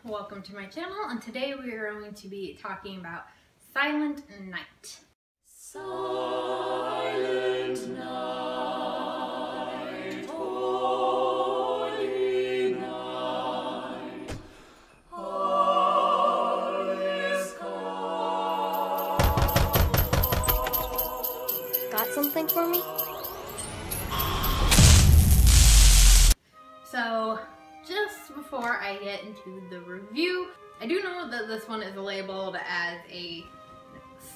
welcome to my channel, and today we are going to be talking about Silent Night. Silent night, holy night, all is calm. Got something for me? So, just before I get into the review, I do know that this one is labeled as a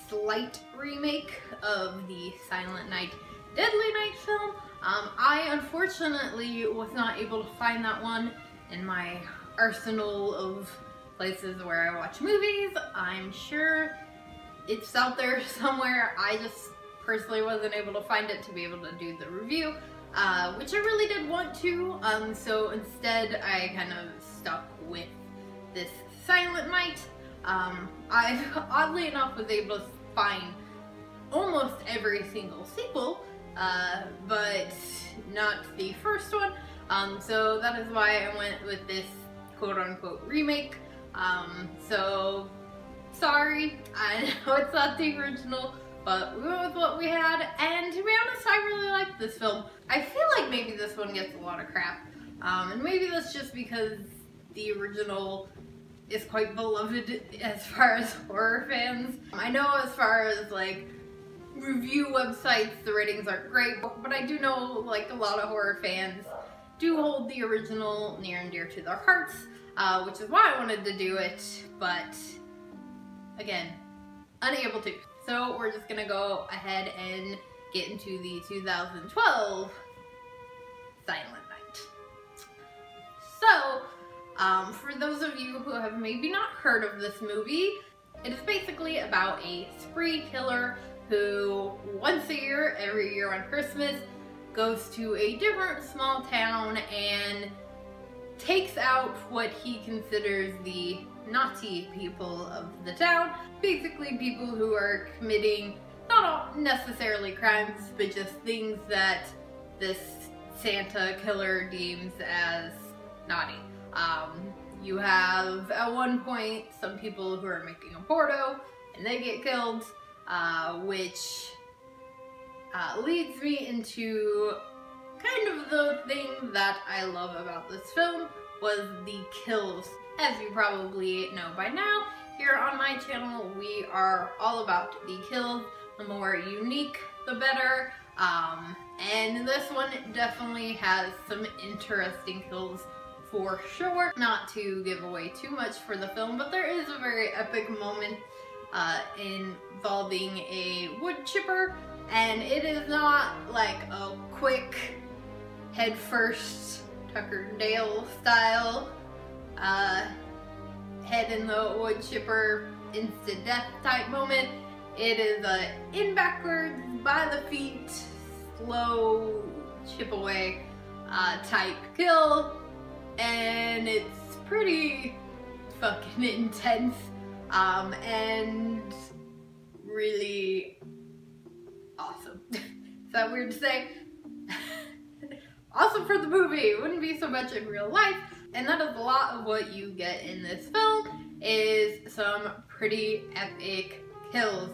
slight remake of the Silent Night, Deadly Night film. I unfortunately was not able to find that one in my arsenal of places where I watch movies. I'm sure it's out there somewhere. I just personally wasn't able to find it to be able to do the review. Which I really did want to, so instead I kind of stuck with this Silent Night. I, oddly enough, was able to find almost every single sequel, but not the first one, so that is why I went with this quote-unquote remake. So, sorry, I know it's not the original, but we went with what we had, and to be honest, I really liked this film. I feel like maybe this one gets a lot of crap, and maybe that's just because the original is quite beloved as far as horror fans. I know as far as like review websites, the ratings aren't great, but I do know like a lot of horror fans do hold the original near and dear to their hearts, which is why I wanted to do it, but again, unable to. So we're just gonna go ahead and get into the 2012 Silent Night. So, for those of you who have maybe not heard of this movie, it is basically about a spree killer who once a year, every year on Christmas, goes to a different small town and takes out what he considers the naughty people of the town. Basically people who are committing not all necessarily crimes, but just things that this Santa killer deems as naughty. You have at one point some people who are making a porto and they get killed, which leads me into kind of the thing that I love about this film was the kills. As you probably know by now, here on my channel we are all about the kills. The more unique, the better. And this one definitely has some interesting kills for sure. Not to give away too much for the film, but there is a very epic moment involving a wood chipper, and it is not like a quick head first Tucker and Dale style head in the wood chipper instant death type moment. It is a in backwards, by the feet, slow chip away type kill, and it's pretty fucking intense and really awesome. Is that weird to say? Awesome for the movie, it wouldn't be so much in real life, and that is a lot of what you get in this film, is some pretty epic kills.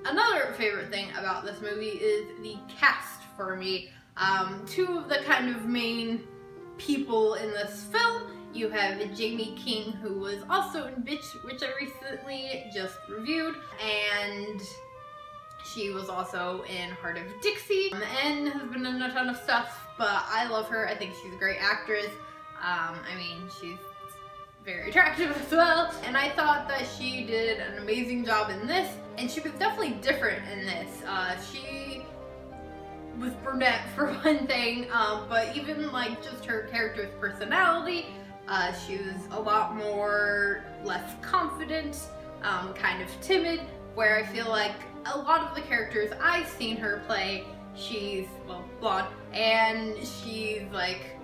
Another favorite thing about this movie is the cast for me. Two of the kind of main people in this film, you have Jamie King, who was also in Bitch, which I recently just reviewed, and she was also in Heart of Dixie, and has been in a ton of stuff, but I love her. I think she's a great actress. I mean, she's very attractive as well, and I thought that she did an amazing job in this, and she was definitely different in this. She was brunette for one thing, but even like just her character's personality, she was a lot more less confident, kind of timid, where I feel like a lot of the characters I've seen her play, she's, well, blonde, and she's like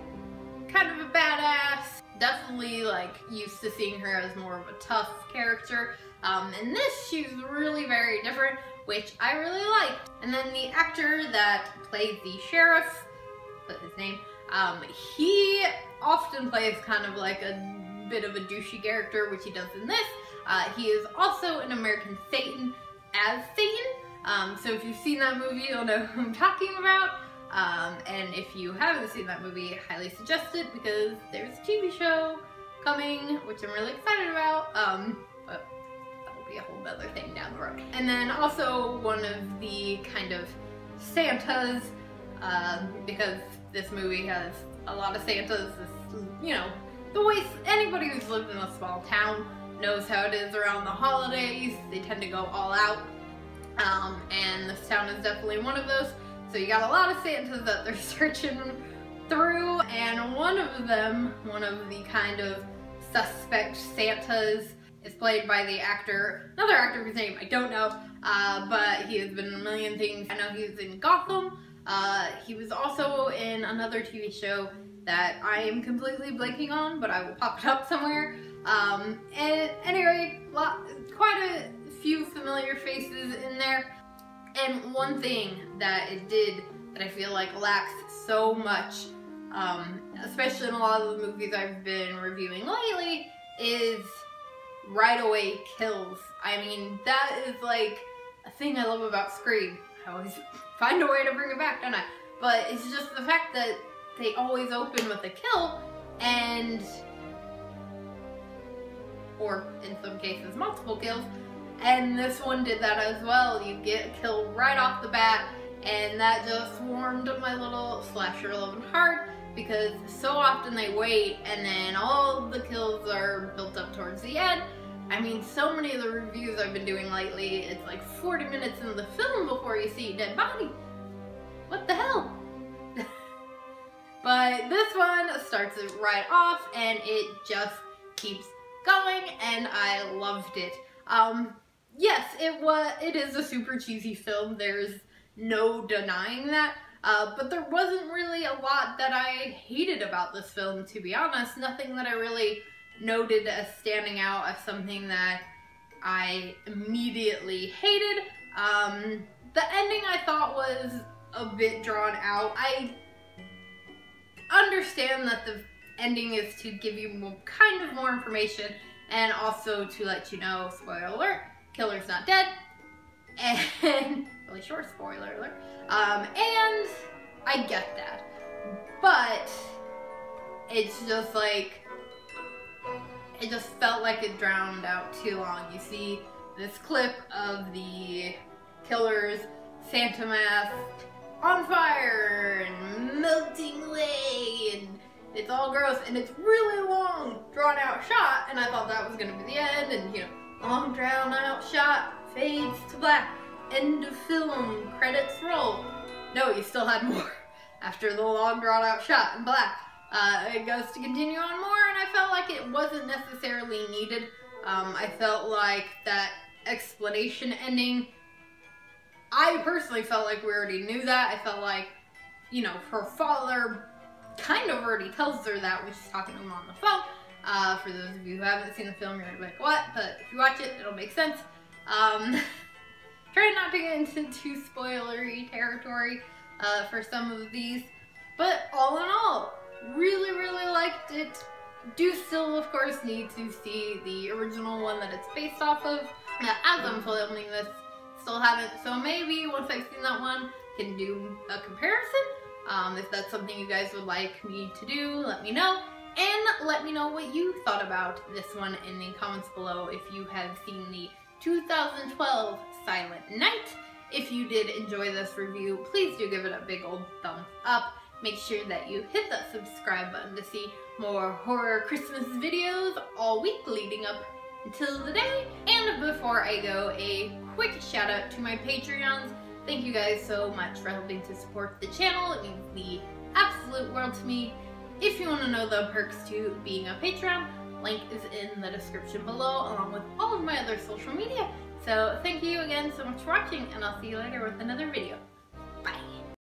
kind of a badass. Definitely like used to seeing her as more of a tough character. In this, she's really very different, which I really liked. And then the actor that played the sheriff, what's his name, he often plays kind of like a bit of a douchey character, which he does in this. He is also an American Satan as Satan. So if you've seen that movie, you'll know who I'm talking about. And if you haven't seen that movie, I highly suggest it because there's a TV show coming, which I'm really excited about. But that'll be a whole other thing down the road. And then also one of the kind of Santas, because this movie has a lot of Santas, you know, the way anybody who's lived in a small town knows how it is around the holidays. They tend to go all out, and this town is definitely one of those. So you got a lot of Santas that they're searching through, and one of them, one of the kind of suspect Santas, is played by the actor, another actor whose name I don't know, but he has been in a million things. I know he was in Gotham. He was also in another TV show that I am completely blanking on, but I will pop it up somewhere. And anyway, quite a few familiar faces in there. And one thing that it did that I feel like lacks so much, especially in a lot of the movies I've been reviewing lately, is right away kills. I mean, that is like a thing I love about Scream. I always find a way to bring it back, don't I? But it's just the fact that they always open with a kill, and or in some cases multiple kills, and this one did that as well. You get a kill right off the bat, and that just warmed my little slasher loving heart, because so often they wait and then all the kills are built up towards the end. I mean, so many of the reviews I've been doing lately, it's like 40 minutes into the film before you see a dead body. What the hell? But this one starts it right off, and it just keeps going, and I loved it. Yes, it is a super cheesy film. There's no denying that. But there wasn't really a lot that I hated about this film, to be honest. Nothing that I really noted as standing out as something that I immediately hated. The ending I thought was a bit drawn out. I understand that the ending is to give you more information, and also to let you know, spoiler alert, killer's not dead, and really short spoiler alert, and I get that, but it's just like, it just felt like it drowned out too long. You see this clip of the killer's Santa mask on fire and melting away, and it's all gross, and it's really long, drawn out shot, and I thought that was gonna be the end, and you know, long drawn out shot, fades to black, end of film, credits roll. No, you still had more after the long drawn out shot in black. It goes to continue on more, and I felt like it wasn't necessarily needed. I felt like that explanation ending, I personally felt like we already knew that. I felt like, you know, her father kind of already tells her that when she's talking to him on the phone. For those of you who haven't seen the film, you're gonna be like, what? But if you watch it, it'll make sense. Try not to get into too spoilery territory for some of these. But all in all, really, really liked it. Do still, of course, need to see the original one that it's based off of. As I'm filming this, still haven't, so maybe once I've seen that one, can do a comparison. If that's something you guys would like me to do, let me know. And let me know what you thought about this one in the comments below if you have seen the 2012 Silent Night. If you did enjoy this review, please do give it a big old thumbs up. Make sure that you hit that subscribe button to see more horror Christmas videos all week leading up until the day. And before I go, a quick shout out to my Patreons. Thank you guys so much for helping to support the channel. It means the absolute world to me. If you want to know the perks to being a Patreon, link is in the description below, along with all of my other social media. So thank you again so much for watching, and I'll see you later with another video.